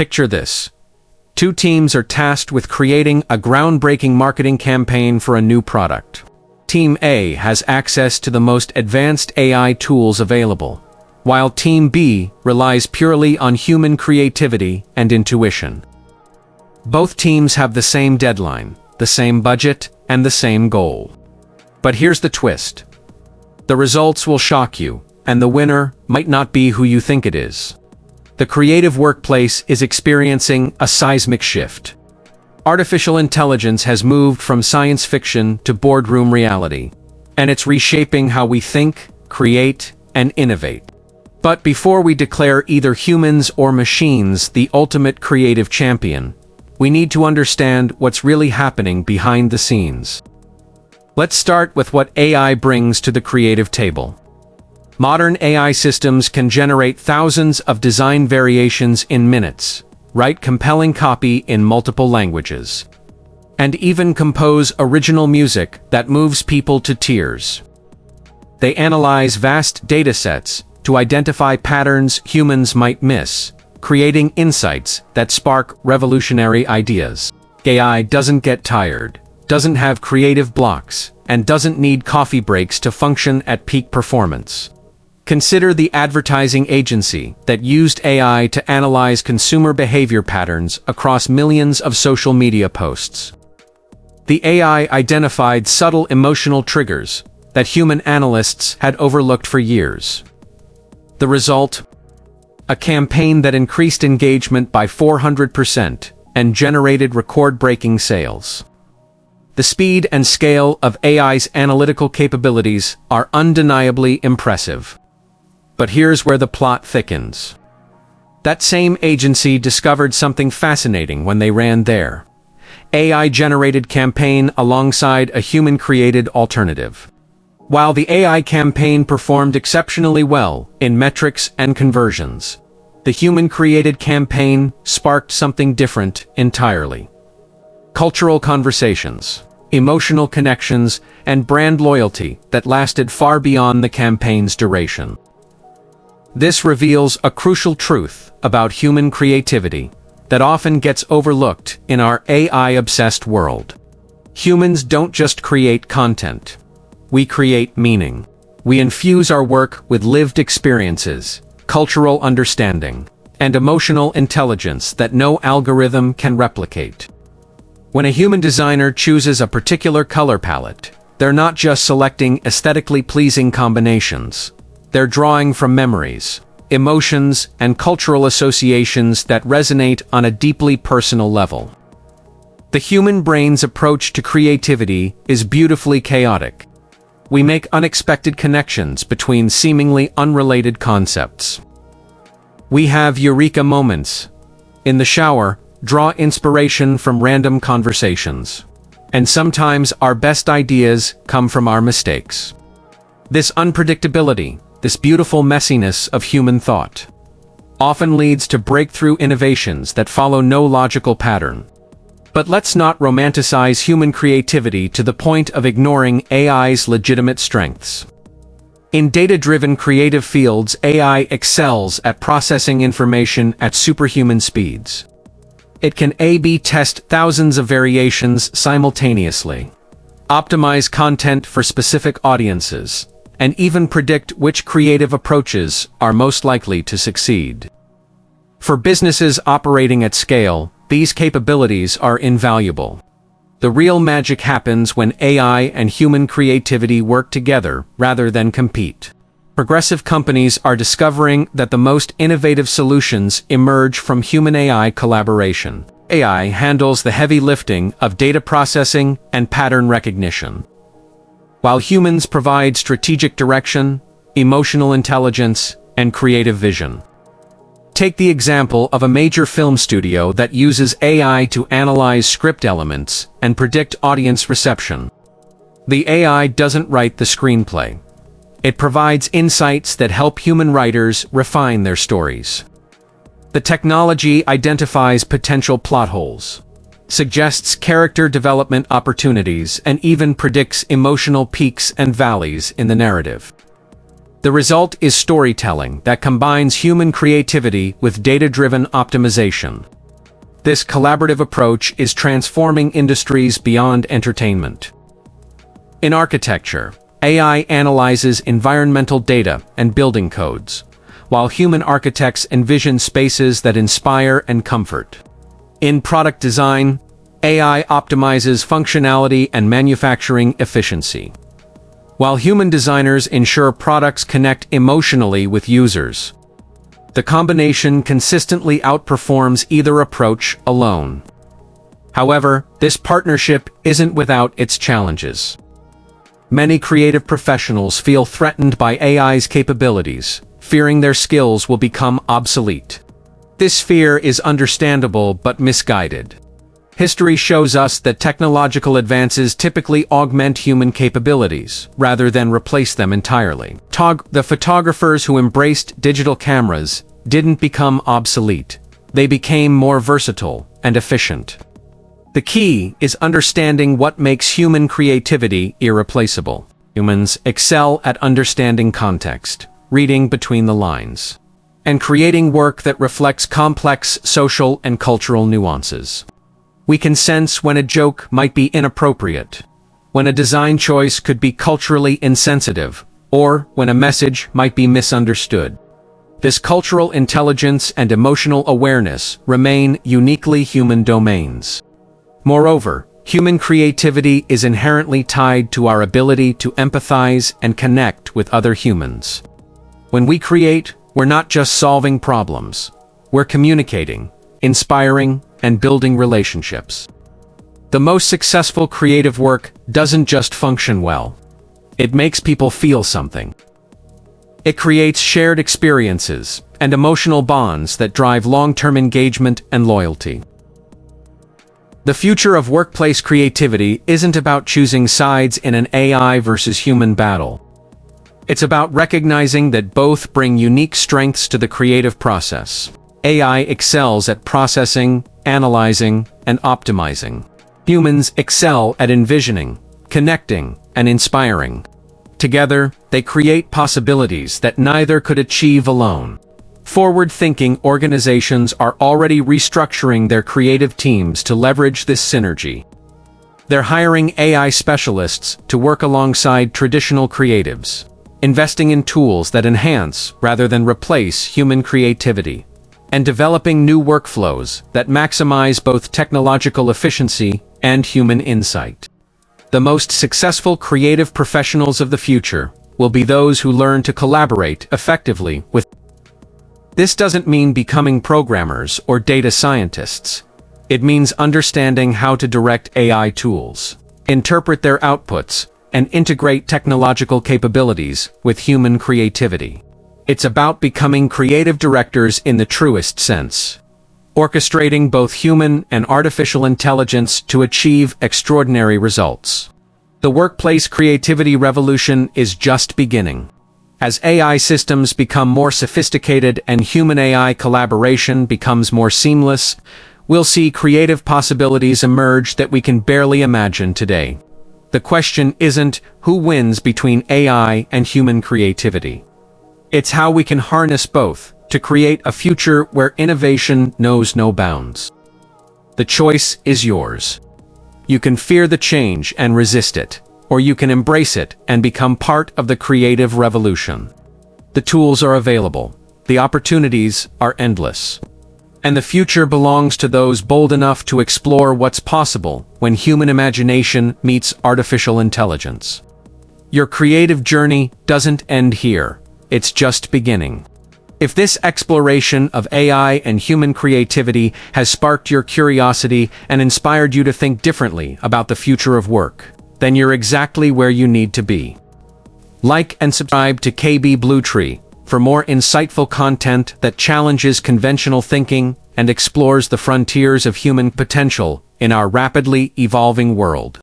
Picture this. Two teams are tasked with creating a groundbreaking marketing campaign for a new product. Team A has access to the most advanced AI tools available, while Team B relies purely on human creativity and intuition. Both teams have the same deadline, the same budget, and the same goal. But here's the twist. The results will shock you, and the winner might not be who you think it is. The creative workplace is experiencing a seismic shift. Artificial intelligence has moved from science fiction to boardroom reality, and it's reshaping how we think, create, and innovate. But before we declare either humans or machines the ultimate creative champion, we need to understand what's really happening behind the scenes. Let's start with what AI brings to the creative table. Modern AI systems can generate thousands of design variations in minutes, write compelling copy in multiple languages, and even compose original music that moves people to tears. They analyze vast datasets to identify patterns humans might miss, creating insights that spark revolutionary ideas. AI doesn't get tired, doesn't have creative blocks, and doesn't need coffee breaks to function at peak performance. Consider the advertising agency that used AI to analyze consumer behavior patterns across millions of social media posts. The AI identified subtle emotional triggers that human analysts had overlooked for years. The result? A campaign that increased engagement by 400% and generated record-breaking sales. The speed and scale of AI's analytical capabilities are undeniably impressive. But here's where the plot thickens. That same agency discovered something fascinating when they ran their AI-generated campaign alongside a human-created alternative. While the AI campaign performed exceptionally well in metrics and conversions, the human-created campaign sparked something different entirely. Cultural conversations, emotional connections, and brand loyalty that lasted far beyond the campaign's duration. This reveals a crucial truth about human creativity that often gets overlooked in our AI-obsessed world. Humans don't just create content. We create meaning. We infuse our work with lived experiences, cultural understanding, and emotional intelligence that no algorithm can replicate. When a human designer chooses a particular color palette, they're not just selecting aesthetically pleasing combinations. They're drawing from memories, emotions, and cultural associations that resonate on a deeply personal level. The human brain's approach to creativity is beautifully chaotic. We make unexpected connections between seemingly unrelated concepts. We have eureka moments. In the shower, draw inspiration from random conversations. And sometimes our best ideas come from our mistakes. This unpredictability, this beautiful messiness of human thought, often leads to breakthrough innovations that follow no logical pattern. But let's not romanticize human creativity to the point of ignoring AI's legitimate strengths. In data-driven creative fields, AI excels at processing information at superhuman speeds. It can A/B test thousands of variations simultaneously, optimize content for specific audiences, and even predict which creative approaches are most likely to succeed. For businesses operating at scale, these capabilities are invaluable. The real magic happens when AI and human creativity work together rather than compete. Progressive companies are discovering that the most innovative solutions emerge from human-AI collaboration. AI handles the heavy lifting of data processing and pattern recognition, while humans provide strategic direction, emotional intelligence, and creative vision. Take the example of a major film studio that uses AI to analyze script elements and predict audience reception. The AI doesn't write the screenplay. It provides insights that help human writers refine their stories. The technology identifies potential plot holes, suggests character development opportunities, and even predicts emotional peaks and valleys in the narrative. The result is storytelling that combines human creativity with data-driven optimization. This collaborative approach is transforming industries beyond entertainment. In architecture, AI analyzes environmental data and building codes, while human architects envision spaces that inspire and comfort. In product design, AI optimizes functionality and manufacturing efficiency, while human designers ensure products connect emotionally with users. The combination consistently outperforms either approach alone. However, this partnership isn't without its challenges. Many creative professionals feel threatened by AI's capabilities, fearing their skills will become obsolete. This fear is understandable but misguided. History shows us that technological advances typically augment human capabilities, rather than replace them entirely. The photographers who embraced digital cameras didn't become obsolete. They became more versatile and efficient. The key is understanding what makes human creativity irreplaceable. Humans excel at understanding context, reading between the lines, and creating work that reflects complex social and cultural nuances. We can sense when a joke might be inappropriate, when a design choice could be culturally insensitive, or when a message might be misunderstood. This cultural intelligence and emotional awareness remain uniquely human domains. Moreover, human creativity is inherently tied to our ability to empathize and connect with other humans. When we create, we're not just solving problems, we're communicating, inspiring, and building relationships. The most successful creative work doesn't just function well. It makes people feel something. It creates shared experiences and emotional bonds that drive long-term engagement and loyalty. The future of workplace creativity isn't about choosing sides in an AI versus human battle. It's about recognizing that both bring unique strengths to the creative process. AI excels at processing, analyzing, and optimizing. Humans excel at envisioning, connecting, and inspiring. Together, they create possibilities that neither could achieve alone. Forward-thinking organizations are already restructuring their creative teams to leverage this synergy. They're hiring AI specialists to work alongside traditional creatives, investing in tools that enhance rather than replace human creativity, and developing new workflows that maximize both technological efficiency and human insight. The most successful creative professionals of the future will be those who learn to collaborate effectively with. This doesn't mean becoming programmers or data scientists. It means understanding how to direct AI tools, interpret their outputs, and integrate technological capabilities with human creativity. It's about becoming creative directors in the truest sense, orchestrating both human and artificial intelligence to achieve extraordinary results. The workplace creativity revolution is just beginning. As AI systems become more sophisticated and human-AI collaboration becomes more seamless, we'll see creative possibilities emerge that we can barely imagine today. The question isn't who wins between AI and human creativity. It's how we can harness both to create a future where innovation knows no bounds. The choice is yours. You can fear the change and resist it, or you can embrace it and become part of the creative revolution. The tools are available, the opportunities are endless, and the future belongs to those bold enough to explore what's possible when human imagination meets artificial intelligence. Your creative journey doesn't end here. It's just beginning. If this exploration of AI and human creativity has sparked your curiosity and inspired you to think differently about the future of work, then you're exactly where you need to be. Like and subscribe to KB Bluetree for more insightful content that challenges conventional thinking and explores the frontiers of human potential in our rapidly evolving world.